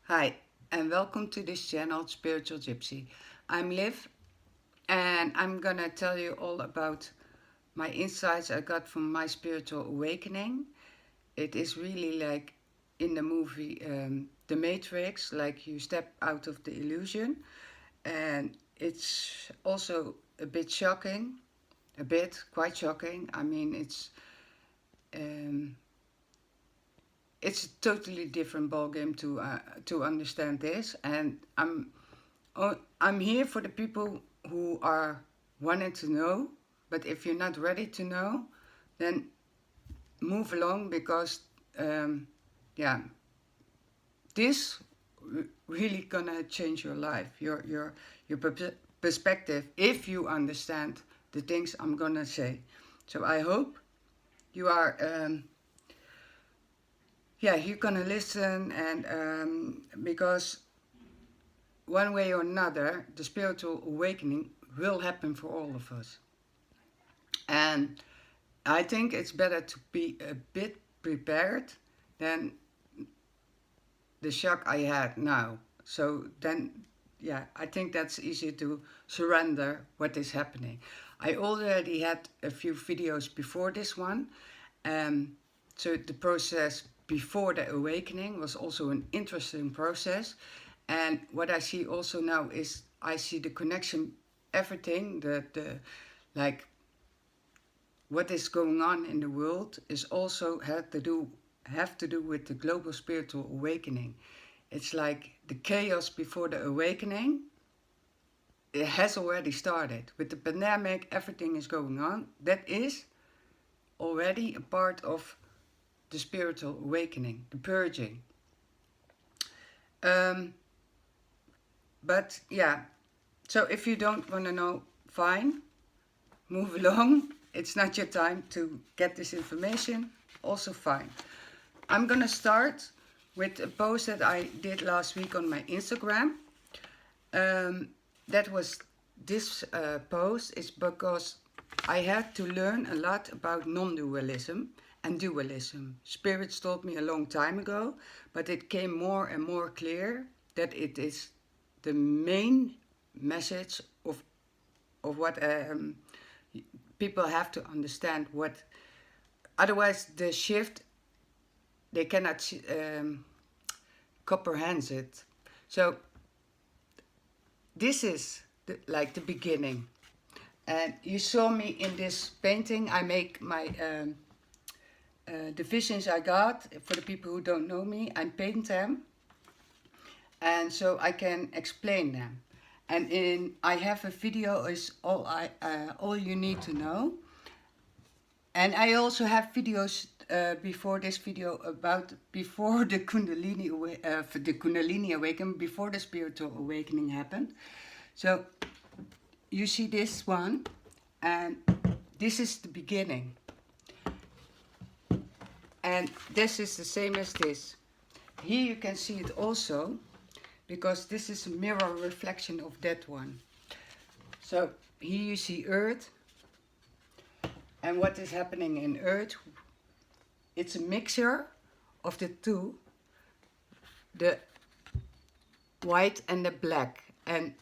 Hi, and welcome to this channel, Spiritual Gypsy. I'm Liv, and I'm gonna tell you all about my insights I got from my spiritual awakening. It is really like in the movie The Matrix, like you step out of the illusion, and it's also a bit shocking, quite shocking. I mean, um, it's a totally different ballgame to understand this, and I'm here for the people who are wanting to know, but if you're not ready to know, then move along because, yeah, this really gonna change your life, your perspective if you understand the things I'm gonna say. So I hope you are, yeah, you're gonna listen and because one way or another, the spiritual awakening will happen for all of us. And I think it's better to be a bit prepared than the shock I had now. So then, yeah, I think that's easy to surrender what is happening. I already had a few videos before this one. So the process before the awakening was also an interesting process. And what I see also now is I see the connection, everything, the like what is going on in the world is also have to do with the global spiritual awakening. It's like the chaos before the awakening. It has already started with the pandemic. Everything is going on. That is already a part of the spiritual awakening, the purging. But yeah, so if you don't want to know, fine, move along. It's not your time to get this information, also fine. I'm gonna start with a post that I did last week on my Instagram. That was this post is because I had to learn a lot about non-dualism and dualism. Spirits told me a long time ago, but it came more and more clear that it is the main message of what people have to understand. What otherwise the shift they cannot comprehend it. So this is like the beginning. And you saw me in this painting. I make my the visions I got. For the people who don't know me, I paint them, and so I can explain them. And I have a video is all you need to know. And I also have videos before this video about before the Kundalini awakening, before the spiritual awakening happened. So you see this one, and this is the beginning. And this is the same as this. Here you can see it also, because this is a mirror reflection of that one. So here you see Earth, and what is happening in Earth. It's a mixture of the two, the white and the black. And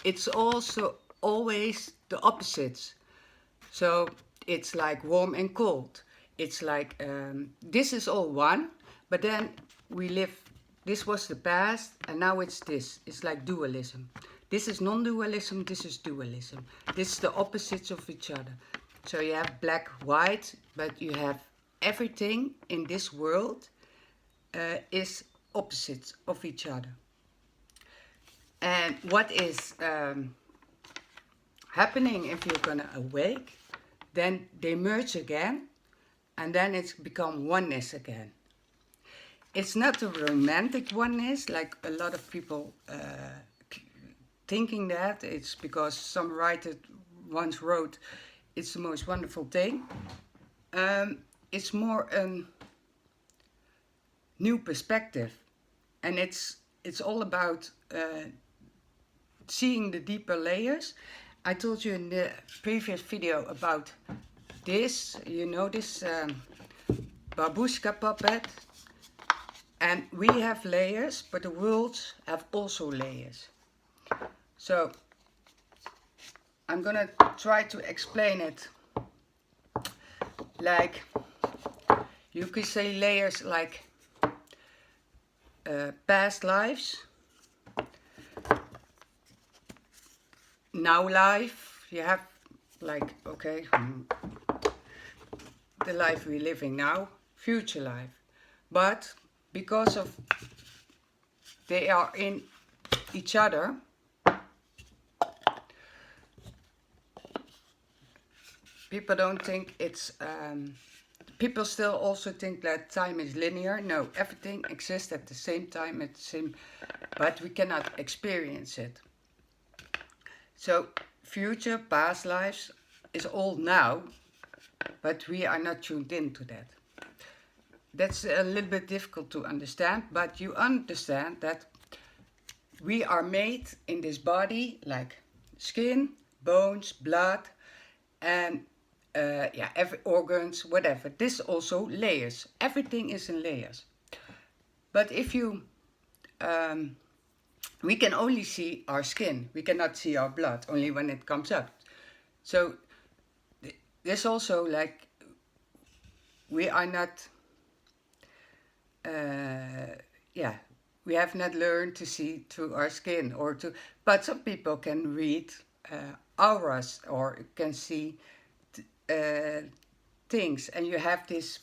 it's also always the opposites. So it's like warm and cold. It's like, this is all one, but then we live, this was the past, and now it's this. It's like dualism. This is non-dualism, this is dualism. This is the opposites of each other. So you have black, white, but you have everything in this world is opposites of each other. And what is happening if you're gonna awake, then they merge again, and then it's become oneness again. It's not a romantic oneness like a lot of people thinking that. It's because some writer once wrote, it's the most wonderful thing. It's more a new perspective, and it's all about seeing the deeper layers. I told you in the previous video about this, you know, this babushka puppet, And we have layers, but the worlds have also layers. So I'm gonna try to explain it like, you could say layers like past lives, now life. You have like, okay, the life we're living now, future life. But because of they are in each other, people don't think it's, people still also think that time is linear. No, everything exists at the same time, at the same, but we cannot experience it. So future, past lives is all now, but we are not tuned into that. That's a little bit difficult to understand, but you understand that we are made in this body like skin, bones, blood, and yeah, every organs, whatever. This also layers. Everything is in layers. But if you, we can only see our skin. We cannot see our blood, only when it comes up. So there's also like, we are not, yeah, we have not learned to see through our skin or to, but some people can read auras or can see things, and you have this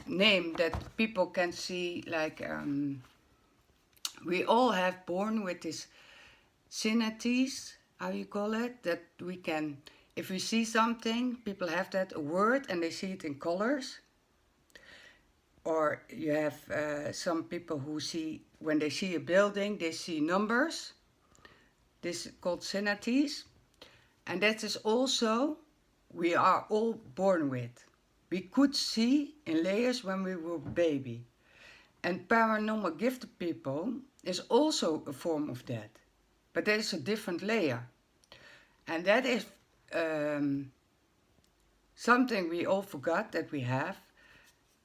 name that people can see, like we all have born with this Synesthesie, how you call it, that we can, if we see something, people have that, a word, and they see it in colors. Or you have some people who see, when they see a building, they see numbers. This is called Synesthesie. And that is also, we are all born with. We could see in layers when we were baby. And paranormal gifted people is also a form of that. But there is a different layer. And that is something we all forgot that we have.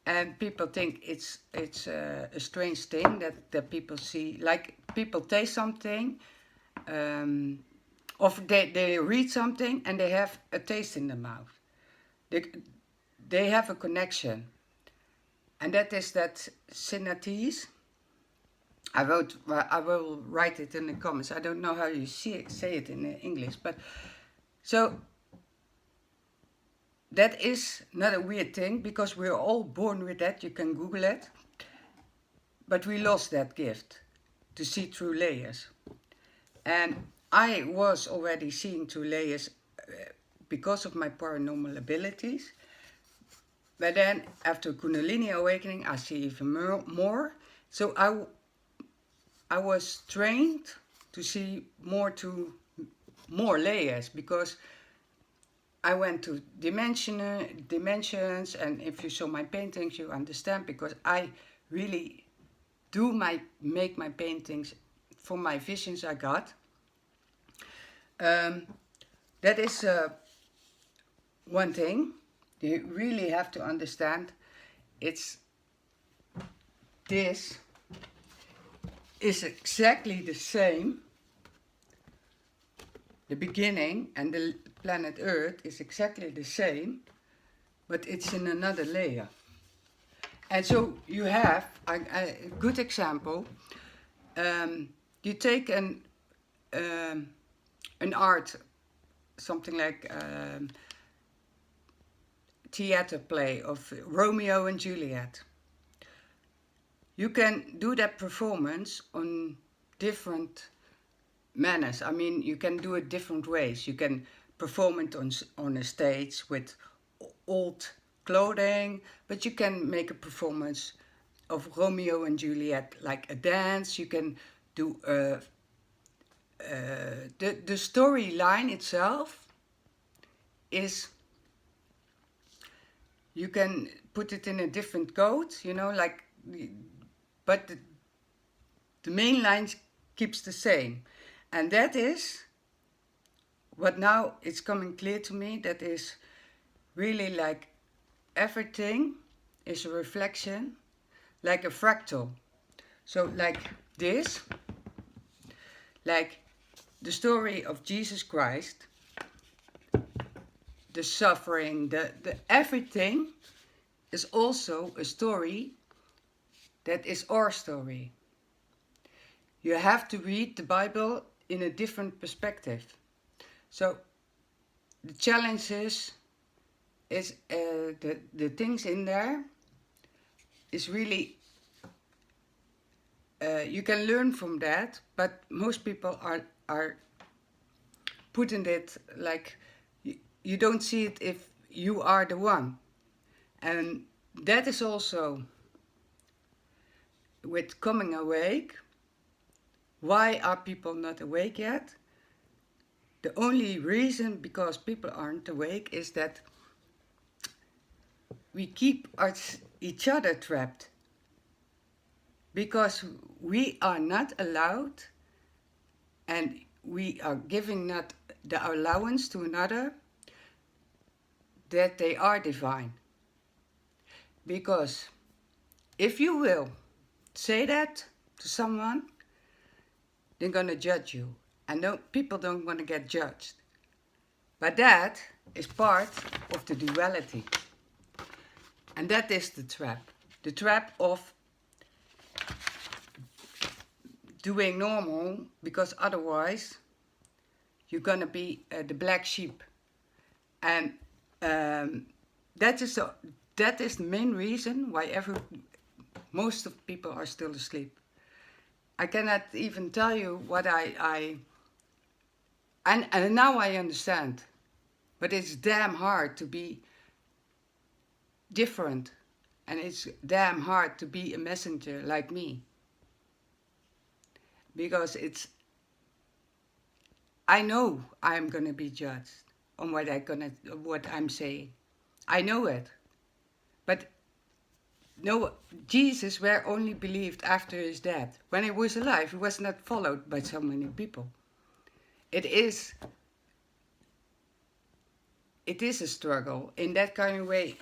And people think it's a strange thing that people see, like people taste something, or they read something and they have a taste in the mouth. They have a connection. And that is that Synesthesie. I will write it in the comments. I don't know how you say it in English, but so that is not a weird thing, because we're all born with that. You can Google it. But we lost that gift to see through layers. And I was already seeing through layers because of my paranormal abilities. But then after kundalini awakening, I see even more. So I was trained to see more layers, because I went to dimensions, and if you saw my paintings, you understand, because I really do make my paintings for my visions I got. That is one thing you really have to understand. It's this is exactly the same. The beginning and the planet Earth is exactly the same, but it's in another layer. And so you have a good example. You take an art, something like theater play of Romeo and Juliet. You can do that performance on different manners. I mean, you can do it different ways. You can perform it on a stage with old clothing, but you can make a performance of Romeo and Juliet like a dance. You can do the storyline itself is, you can put it in a different code, you know, like, but the main line keeps the same. And that is what now it's coming clear to me, that is really like everything is a reflection. like a fractal. So like this, like the story of Jesus Christ, the suffering, the everything is also a story that is our story. You have to read the Bible in a different perspective. So the challenge is the things in there is really, you can learn from that, but most people are putting it like, you don't see it if you are the one. And that is also with coming awake. Why are people not awake yet? The only reason because people aren't awake is that we keep each other trapped. Because we are not allowed, and we are giving not the allowance to another that they are divine. Because if you will say that to someone, they're gonna judge you. And no, people don't want to get judged. But that is part of the duality. And that is the trap. The trap of doing normal, because otherwise you're gonna be the black sheep. And that is the main reason why most of people are still asleep. I cannot even tell you what and now I understand, but it's damn hard to be different, and it's damn hard to be a messenger like me, because I know I'm gonna be judged on what I'm saying. I know it, but no, Jesus were only believed after his death. When he was alive, he was not followed by so many people. It is a struggle in that kind of way.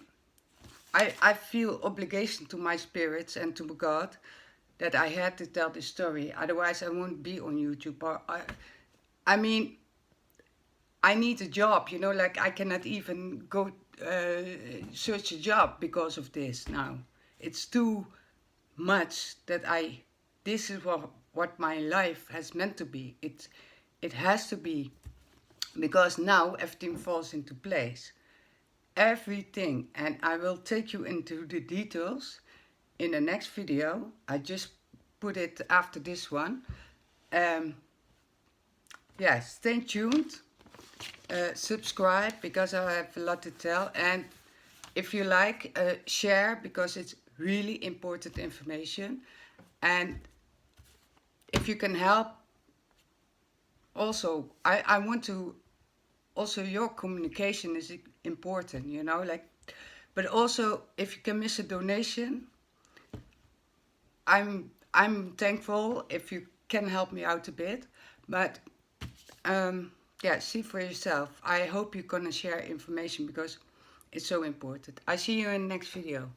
I feel obligation to my spirits and to God that I had to tell this story. Otherwise, I won't be on YouTube. Or I mean, I need a job, you know, like I cannot even go search a job because of this now. It's too much that this is what my life has meant to be. It has to be, because now everything falls into place. Everything, and I will take you into the details in the next video. I just put it after this one. Yeah, stay tuned. Subscribe, because I have a lot to tell, and if you like, share, because it's really important information. And if you can help, also I want to, also your communication is important, you know, like, but also if you can miss a donation, I'm thankful if you can help me out a bit. But yeah, see for yourself. I hope you're gonna share information, because it's so important. I see you in the next video.